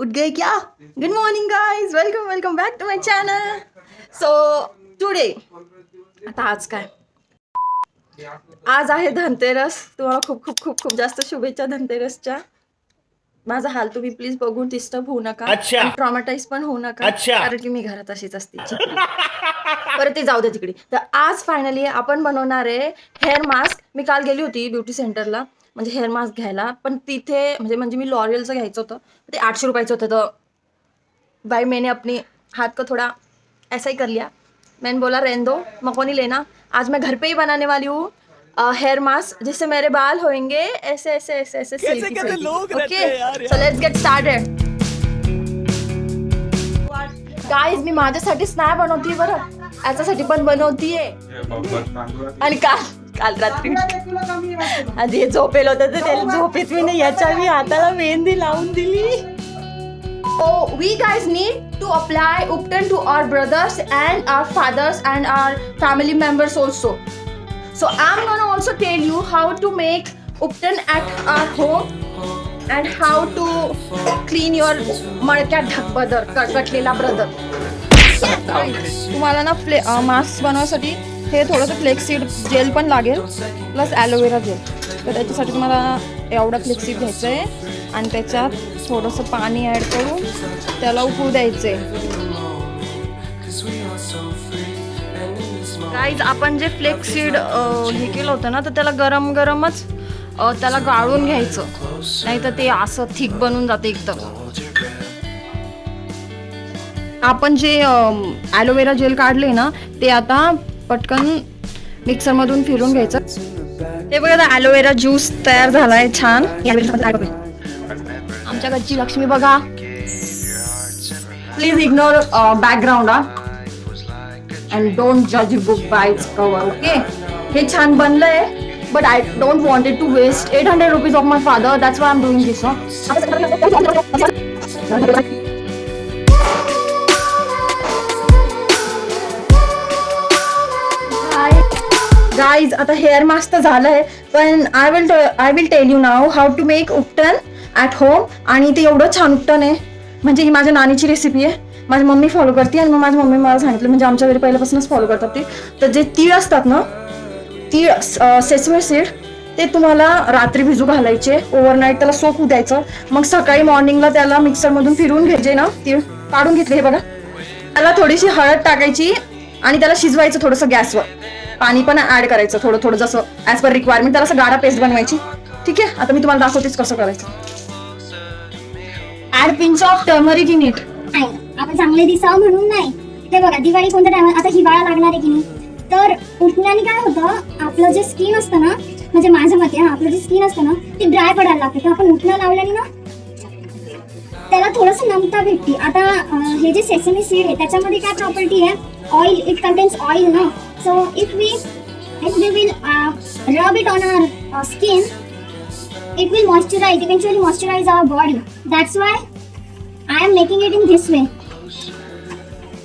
उठ गए क्या? Good morning guys, welcome back to my channel. So today, आता आज काय, आज आहे धनतेरस. तुम्हाला खूप खूप खूप खूप जास्त शुभेच्छा धनतेरसच्या. माझा हाल तुम्ही प्लीज बघून डिस्टर्ब होऊ नका, ट्रॉमाटाइज पण होऊ नका, कारण की मी घरात अशीच असते. परत ते जाऊ दे तिकडे. तर आज फायनली आपण बनवणार आहे हेअर मास्क. मी काल गेली होती ब्युटी सेंटरला, म्हणजे हेअर मास्क घ्यायला, पण तिथे म्हणजे मी लॉरियलचं घ्यायचं होतं, ते 800 रुपयाचं होतं. तर भाई मैंने अपनी हाथ को थोड़ा ऐसा ही कर लिया. मैंने बोला रहने दो, मको नहीं लेना. आज मैं घर पे ही बनाने वाली हूँ हेयर मास्क, जिससे मेरे बाल होंगे ऐसे ऐसे ऐसे ऐसे silky silky. Okay, so let's get started. Guys, मी माझ्यासाठीच नाही बनवतीये बरं, याच्यासाठी पण बनवतीये. आणि काल रात्री आधी हे झोपेल होतं, तर त्याला झोपेत मी नाही याच्या मी हाताला मेहंदी लावून दिली. Oh, we guys need to apply Upton to our brothers and our fathers and our family members also. So I'm gonna also tell you how to make Upton at our home and how to clean your मडक्यात ढकबदर कटलेला brother. तुम्हाला ना mask बनवण्यासाठी हे थोडंसं flaxseed gel पण लागेल, प्लस ॲलोवेरा जेल. तर त्याच्यासाठी तुम्हाला एवढं फ्लेक्सीड घ्यायचं आहे आणि त्याच्यात थोडंसं पाणी ॲड करून त्याला उकळू द्यायचं आहे. गाईज, आपण जे फ्लेक्सीड हे केलं होतं ना, तर त्याला गरम गरमच त्याला गाळून घ्यायचं, नाही तर ते असं थिक बनून जाते एकदम. आपण जे ॲलोवेरा जेल काढले ना, ते आता पटकन मिक्सरमधून फिरून घ्यायचं. हे बघा, आता ॲलोवेरा ज्यूस तयार झाला आहे छान. आमच्या घरची लक्ष्मी बघा. Please ignore background and don't जज book by its cover. Okay, हे छान बनलंय, but I don't wanted to waste 800 rupees of my father. That's why I am doing this. Guys, आता हेअर मास्क तर झालंय, पण I will tell you now how to make ubtan at home. आणि ते एवढं छान उपटन आहे, म्हणजे ही माझ्या नानीची रेसिपी आहे. माझी मम्मी फॉलो करते आणि मग माझी मम्मी मला सांगितलं, म्हणजे आमच्या घरी पहिल्यापासूनच फॉलो करतात ते. तर जे तीळ असतात ना, तीळ सेसवे सीड, ते तुम्हाला रात्री भिजू घालायचे, ओव्हरनाईट त्याला सोक होऊ द्यायचं. मग सकाळी मॉर्निंगला त्याला मिक्सरमधून फिरवून घ्यायचे ना. तीळ काढून घेतले, हे बघा. त्याला थोडीशी हळद टाकायची आणि त्याला शिजवायचं थोडंसं गॅसवर. पाणी पण ऍड करायचं थोडं थोडं, जसं ॲज पर रिक्वायरमेंट. त्याला असं गाढा पेस्ट बनवायची. ठीक आहे, आता मी तुम्हाला दाखवतेच कसं करायचं. Add pinch of turmeric in it. आपण चांगले दिसावं म्हणून नाही. हे बघा, दिवाळी कोणत्या टायमात, आता हिवाळा लागणार आहे की नाही, तर उठण्याने काय होतं, आपलं जे स्किन असतं ना, म्हणजे माझ्या मते आपलं जे स्किन असतं ना, ते ड्राय पडायला लागतं. तर आपण उठणं लावल्याने ना त्याला थोडंसं नमता भेटते. आता हे जे सेसमी सीड आहे, त्याच्यामध्ये काय प्रॉपर्टी आहे, ऑइल. इट कंटेन्स ऑइल ना. So if we will rub it on our skin, it will eventually moisturize our body. That's why I am making it in this way.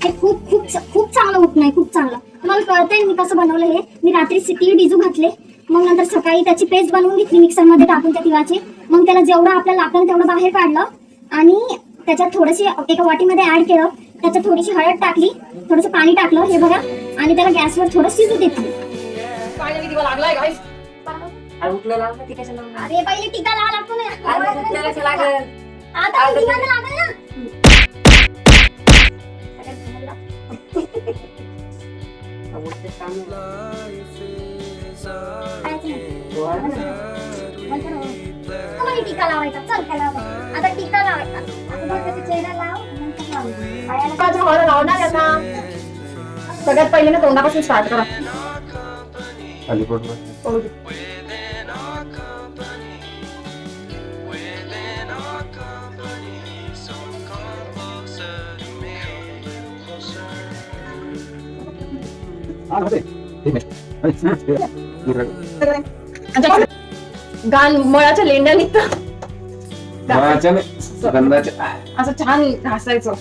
हे खूप चांगलं होत नाही, खूप चांगलं. तुम्हाला कळतंय मी कसं बनवलं हे. मी रात्री तीळ भिजू घातले, मग नंतर सकाळी त्याची पेस्ट बनवून घेतली मिक्सरमध्ये टाकून त्या तिळाची. मग त्याला जेवढं आपल्याला लागतं तेवढं बाहेर काढलं आणि त्याच्यात थोडीशी एका वाटीमध्ये ऍड केलं. त्याच्यात थोडीशी हळद टाकली, थोडंसं पाणी टाकलं, हे बघा, आणि त्याला गॅसवर थोडं शिजू देतली. फायनली दिवा लागलाय गाईस. अरे पहिले टीका लावा लागतो ना. आता दिवा लागल ना. टीका लावायचा. चल त्याला आता टीका लावायचा. चेहरा लाव. सगळ्यात पहिले ना तोंडापासून स्टार्ट करा. गाल मळाच्या लेंड्या निघतात, असं छान घासायचं.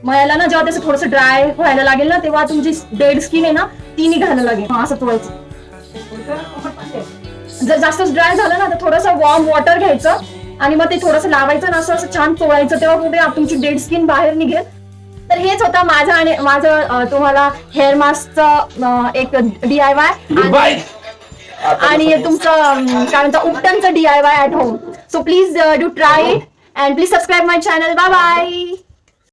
मळ्याला ना जेव्हा त्याचं थोडंसं ड्राय व्हायला लागेल ना, तेव्हा तुमची डेड स्किन आहे ना, ती निघायला लागेल. असं चोळायचं. जर जास्त ड्राय झालं ना, तर थोडंसं वॉर्म वॉटर घ्यायचं आणि मग ते थोडंसं लावायचं ना, असं छान चोळायचं, तेव्हा कुठे तुमची डेड स्किन बाहेर निघेल. तर हेच होतं माझं तुम्हाला हेअर मास्कचं एक DIY आणि तुमचं काय म्हणतात उपटनचं DIY at home. So please do try it and please subscribe my channel. Bye bye.